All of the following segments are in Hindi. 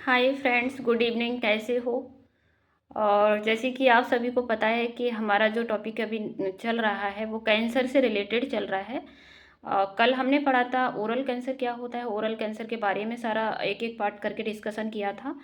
Hi friends, good evening. कैसे हो? और जैसे कि आप सभी को पता है कि हमारा जो टॉपिक अभी चल रहा है वो कैंसर से रिलेटेड चल रहा है। कल हमने पढ़ा था ओरल कैंसर क्या होता है। ओरल कैंसर के बारे में सारा एक एक पार्ट करके डिस्कशन किया था।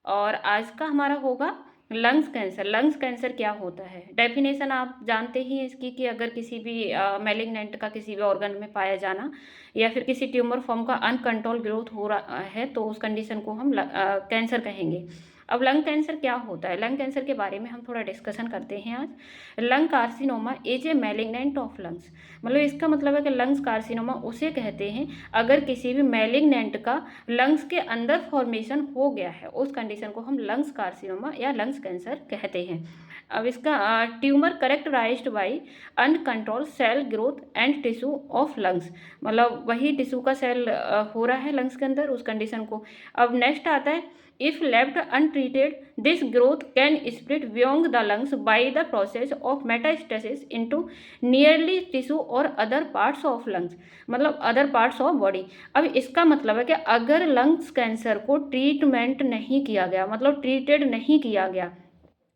और आज का हमारा होगा लंग्स कैंसर। लंग्स कैंसर क्या होता है? डेफिनेशन आप जानते ही हैं इसकी कि अगर किसी भी मैलिग्नेंट का किसी भी ऑर्गन में पाया जाना या फिर किसी ट्यूमर फॉर्म का अनकंट्रोल ग्रोथ हो रहा है तो उस कंडीशन को हम कैंसर कहेंगे। अब लंग कैंसर क्या होता है? लंग कैंसर के बारे में हम थोड़ा डिस्कशन करते हैं आज। Lung carcinoma is a malignant of lungs. मतलब इसका मतलब है कि लंग्स कार्सिनोमा उसे कहते हैं अगर किसी भी मैलिग्नेंट का लंग्स के अंदर फॉर्मेशन हो गया है, उस कंडीशन को हम लंग्स कार्सिनोमा या लंग्स कैंसर कहते हैं। अब इसका tumour characterised by uncontrol cell growth and tissue of lungs. मतलब वही टिश्यू का सेल हो रहा है लंग्स के अंदर, उस कंडीशन को। अब नेक्स्ट आता है, if left untreated this growth can spread beyond the lungs by the process of metastasis into nearly tissue or other parts of lungs। मतलब अदर पार्ट्स ऑफ बॉडी। अब इसका मतलब है कि अगर लंग्स कैंसर को ट्रीटमेंट नहीं किया गया, मतलब ट्रीटेड नहीं किया गया,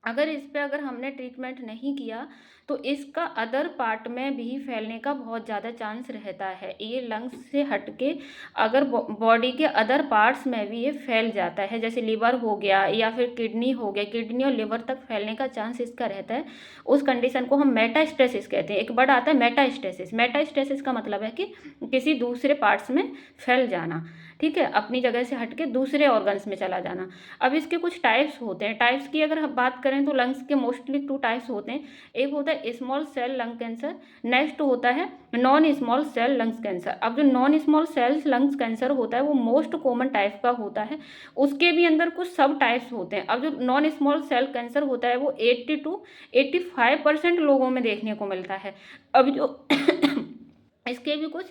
अगर हमने ट्रीटमेंट नहीं किया तो इसका अदर पार्ट में भी फैलने का बहुत ज़्यादा चांस रहता है। ये लंग्स से हटके अगर बॉडी के अदर पार्ट्स में भी ये फैल जाता है, जैसे लिवर हो गया या फिर किडनी हो गया, किडनी और लिवर तक फैलने का चांस इसका रहता है। उस कंडीशन को हम मेटास्टेसिस कहते हैं। एक वर्ड आता है मेटास्टेसिस। मेटास्टेसिस का मतलब है कि किसी दूसरे पार्ट्स में फैल जाना, ठीक है, अपनी जगह से हटके दूसरे ऑर्गन्स में चला जाना। अब इसके कुछ टाइप्स होते हैं। टाइप्स की अगर हम बात करें तो लंग्स के मोस्टली 2 टाइप्स होते हैं। एक होता है small cell lung cancer, next होता है non small cell lungs cancer. अब जो non small cell lungs cancer होता है वो मोस्ट कॉमन टाइप का होता है। उसके भी अंदर कुछ सब टाइप्स होते हैं। अब जो नॉन स्मॉल सेल कैंसर होता है वो 80 to 85% लोगों में देखने को मिलता है। अब जो इसके भी कुछ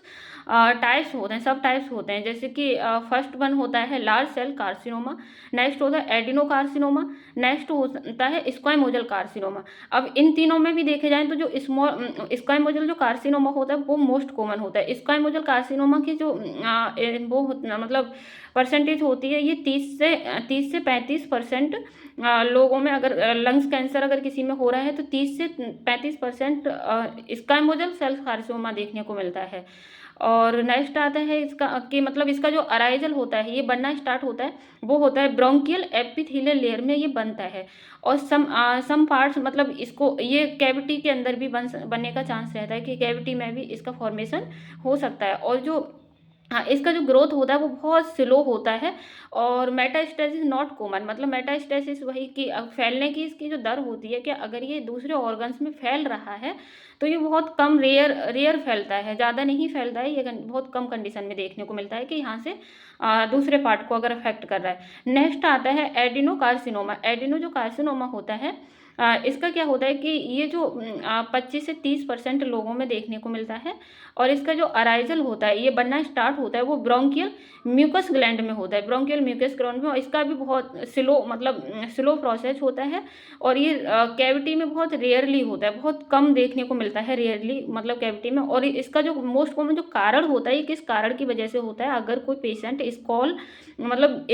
टाइप्स होते हैं, सब टाइप्स होते हैं। जैसे कि फर्स्ट वन होता है लार्ज सेल कार्सिनोमा, नेक्स्ट होता है एडिनो कार्सिनोमा, नेक्स्ट होता है स्क्वामोजल कार्सिनोमा। अब इन तीनों में भी देखे जाएं तो जो स्क्वामोजल जो कार्सिनोमा होता है वो मोस्ट कॉमन होता है। स्क्वामोजल कार्सिनोमा की जो मतलब परसेंटेज होती है ये 30 से 35% लोगों में, अगर लंग्स कैंसर अगर किसी में हो रहा है तो 30 से 35% स्क्वामोजल सेल कार्सिनोमा देखने को मिलता है। और नेक्स्ट आता है इसका कि मतलब इसका जो अराइजल होता है, ये बनना स्टार्ट होता है, वो होता है ब्रोंकियल एपिथेलियल लेयर में ये बनता है। और सम पार्ट्स, मतलब इसको ये कैविटी के अंदर भी बनने का चांस रहता है कि कैविटी में भी इसका फॉर्मेशन हो सकता है। और जो हाँ, इसका जो ग्रोथ होता है वो बहुत स्लो होता है। और मेटास्टेसिस नॉट कॉमन। मतलब मेटास्टेसिस वही कि फैलने की इसकी जो दर होती है कि अगर ये दूसरे ऑर्गन्स में फैल रहा है तो ये बहुत कम रेयर फैलता है, ज़्यादा नहीं फैलता है। ये बहुत कम कंडीशन में देखने को मिलता है कि यहाँ से दूसरे पार्ट को अगर अफेक्ट कर रहा है। नेक्स्ट आता है एडिनो कार्सिनोमा। एडिनो जो कार्सिनोमा होता है इसका क्या होता है कि ये जो 25 से 30% लोगों में देखने को मिलता है। और इसका जो अराइजल होता है, ये बनना स्टार्ट होता है वो ब्रोंकियल म्यूकस ग्लैंड में होता है, ब्रोंकियल म्यूकस ग्लैंड में। और इसका भी बहुत स्लो, मतलब स्लो प्रोसेस होता है। और ये कैविटी में बहुत रेयरली होता है, बहुत कम देखने को मिलता है, रेयरली, मतलब कैविटी में। और इसका जो मोस्ट कॉमन जो कारण होता है, ये किस कारण की वजह से होता है? अगर कोई पेशेंट मतलब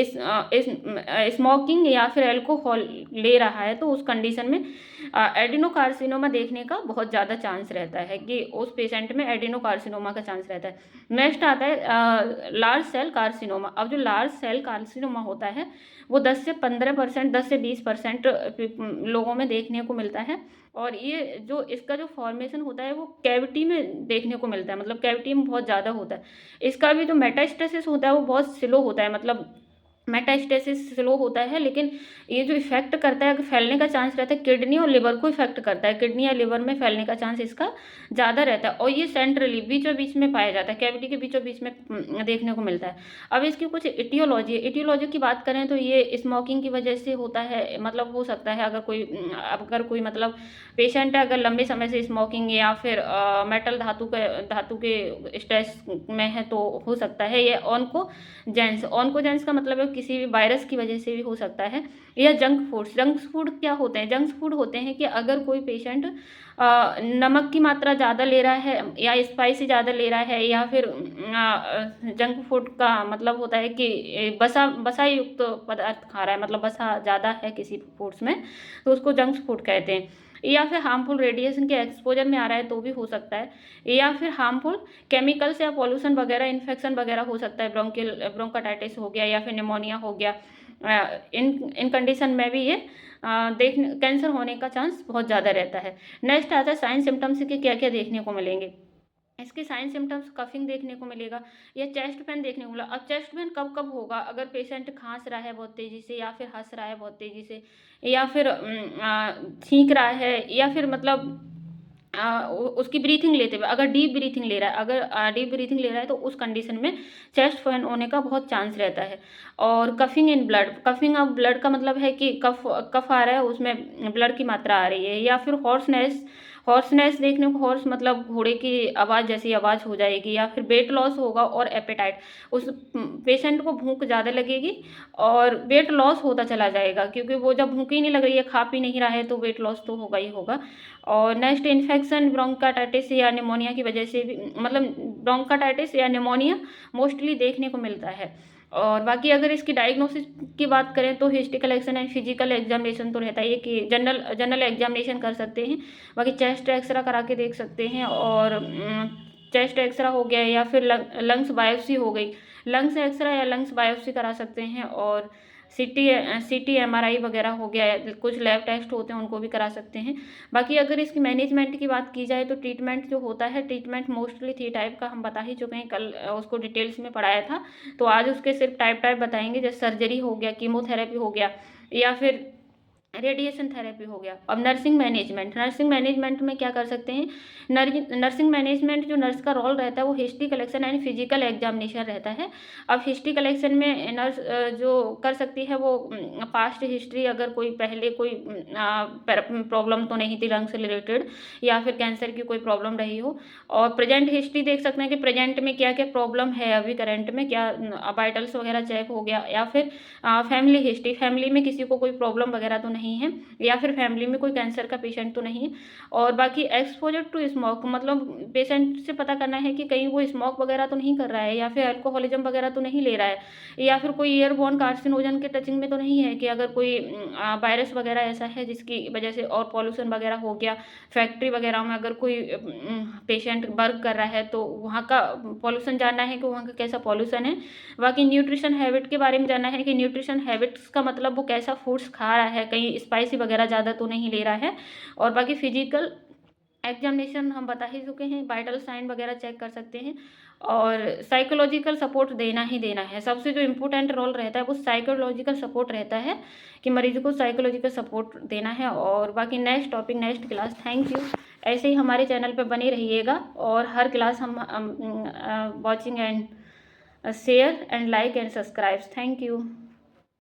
स्मोकिंग या फिर अल्कोहल ले रहा है तो उस कंडीशन में एडिनोकार्सिनोमा देखने का बहुत ज़्यादा चांस रहता है, कि उस पेशेंट में एडिनोकार्सिनोमा का चांस रहता है। नेक्स्ट आता है लार्ज सेल कार्सिनोमा। अब जो लार्ज सेल कार्सिनोमा होता है वो 10 से 15%, 10 से 20% लोगों में देखने को मिलता है। और ये जो इसका जो फॉर्मेशन होता है वो कैविटी में देखने को मिलता है, मतलब कैविटी में बहुत ज़्यादा होता है। इसका भी जो मेटास्टेसिस होता है वो बहुत स्लो होता है, मतलब मेटास्टेसिस स्लो होता है। लेकिन ये जो इफेक्ट करता है, फैलने का चांस रहता है किडनी और लिवर को इफेक्ट करता है। किडनी या लिवर में फैलने का चांस इसका ज़्यादा रहता है। और ये सेंट्रली बीचों बीच में पाया जाता है, कैविटी के बीचों बीच में देखने को मिलता है। अब इसकी कुछ इटियोलॉजी की बात करें तो ये स्मोकिंग की वजह से होता है। मतलब हो सकता है अगर कोई मतलब पेशेंट है, अगर लंबे समय से स्मोकिंग या फिर मेटल धातु के स्ट्रेस में है तो हो सकता है। ये ऑन्कोजेंस का मतलब है किसी भी वायरस की वजह से भी हो सकता है, या जंक फूड क्या होते हैं? जंक फूड होते हैं कि अगर कोई पेशेंट नमक की मात्रा ज़्यादा ले रहा है या स्पाइसी ज़्यादा ले रहा है, या फिर जंक फूड का मतलब होता है कि वसा युक्त पदार्थ खा रहा है, मतलब वसा ज़्यादा है किसी फूड्स में, तो उसको जंक फूड कहते हैं। या फिर हार्मफुल रेडिएशन के एक्सपोजर में आ रहा है तो भी हो सकता है, या फिर हार्मफुल केमिकल्स या पॉल्यूशन वगैरह, इन्फेक्शन वगैरह हो सकता है, ब्रोंकाइटिस हो गया या फिर निमोनिया हो गया। इन कंडीशन में भी ये देखने कैंसर होने का चांस बहुत ज़्यादा रहता है। नेक्स्ट आता है साइन सिम्टम्स के क्या क्या देखने को मिलेंगे। इसके साइन सिम्टम्स कफिंग देखने को मिलेगा या चेस्ट पेन देखने को मिलेगा। अब चेस्ट पेन कब कब होगा? अगर पेशेंट खांस रहा है बहुत तेज़ी से, या फिर हंस रहा है बहुत तेज़ी से, या फिर छींक रहा है, या फिर मतलब उसकी ब्रीथिंग लेते हुए अगर डीप ब्रीथिंग ले रहा है, अगर डीप ब्रीथिंग ले रहा है तो उस कंडीशन में चेस्ट पेन होने का बहुत चांस रहता है। और coughing in blood, coughing of blood का मतलब है कि कफ आ रहा है, उसमें ब्लड की मात्रा आ रही है। या फिर हॉर्सनेस देखने को, हॉर्स मतलब घोड़े की आवाज़ जैसी आवाज़ हो जाएगी। या फिर वेट लॉस होगा और एपेटाइट, उस पेशेंट को भूख ज़्यादा लगेगी और वेट लॉस होता चला जाएगा, क्योंकि वो जब भूख ही नहीं लग रही है, खा पी नहीं रहा है, तो वेट लॉस तो होगा ही होगा। और नेक्स्ट इन्फेक्शन ब्रोंकाइटिस या निमोनिया की वजह से भी, मतलब ब्रोंकाइटिस या निमोनिया मोस्टली देखने को मिलता है। और बाकी अगर इसकी डायग्नोसिस की बात करें तो history collection and physical examination तो रहता ही है कि जनरल एग्जामिनेशन कर सकते हैं। बाकी चेस्ट एक्सरा करा के देख सकते हैं, और चेस्ट एक्सरा हो गया या फिर लंग्स बायोप्सी हो गई, लंग्स एक्सरा या लंग्स बायोप्सी करा सकते हैं। और सीटी एमआरआई वगैरह हो गया, कुछ लैब टेस्ट होते हैं उनको भी करा सकते हैं। बाकी अगर इसकी मैनेजमेंट की बात की जाए तो ट्रीटमेंट जो होता है, ट्रीटमेंट मोस्टली 3 टाइप का हम बता ही चुके हैं, कल उसको डिटेल्स में पढ़ाया था, तो आज उसके सिर्फ टाइप बताएंगे। जैसे सर्जरी हो गया, कीमोथेरेपी हो गया, या फिर रेडिएशन थेरेपी हो गया। अब नर्सिंग मैनेजमेंट में क्या कर सकते हैं? नर्सिंग मैनेजमेंट जो नर्स का रोल रहता है वो history collection and physical examination रहता है। अब हिस्ट्री कलेक्शन में नर्स जो कर सकती है वो पास्ट हिस्ट्री, अगर कोई पहले कोई प्रॉब्लम तो नहीं थी लंग से रिलेटेड, या फिर कैंसर की कोई प्रॉब्लम रही हो। और प्रेजेंट हिस्ट्री देख सकते हैं कि प्रेजेंट में क्या क्या प्रॉब्लम है, अभी करंट में क्या वाइटल्स वगैरह चेक हो गया। या फिर फैमिली हिस्ट्री, फैमिली में किसी को कोई प्रॉब्लम वगैरह तो नहीं है, या फिर फैमिली में कोई कैंसर का पेशेंट तो नहीं है। और बाकी एक्सपोजर टू स्मोक, मतलब पेशेंट से पता करना है कि कहीं वो स्मोक वगैरह तो नहीं कर रहा है, या फिर अल्कोहलिज्म वगैरह तो नहीं ले रहा है, या फिर कोई एयरबोर्न कार्सिनोजन के टचिंग में तो नहीं है, कि अगर कोई वायरस वगैरह ऐसा है जिसकी वजह से, और पॉल्यूशन वगैरह हो गया, फैक्ट्री वगैरह में अगर कोई पेशेंट वर्क कर रहा है तो वहाँ का पॉल्यूशन जानना है कि वहाँ का कैसा पॉल्यूशन है। बाकी न्यूट्रिशन हैबिट के बारे में जानना है कि न्यूट्रिशन हैबिट्स का मतलब वो कैसा फूड्स खा रहा है, कहीं स्पाइसी वगैरह ज़्यादा तो नहीं ले रहा है। और बाकी फिजिकल एग्जामिनेशन हम बता ही चुके हैं, वाइटल साइन वगैरह चेक कर सकते हैं। और साइकोलॉजिकल सपोर्ट देना ही देना है, सबसे जो इम्पोर्टेंट रोल रहता है वो साइकोलॉजिकल सपोर्ट रहता है, कि मरीज को साइकोलॉजिकल सपोर्ट देना है। और बाकी next topic next class. Thank you. ऐसे ही हमारे चैनल पर बने रहिएगा, और हर क्लास हम watching and share and like and subscribe. Thank you.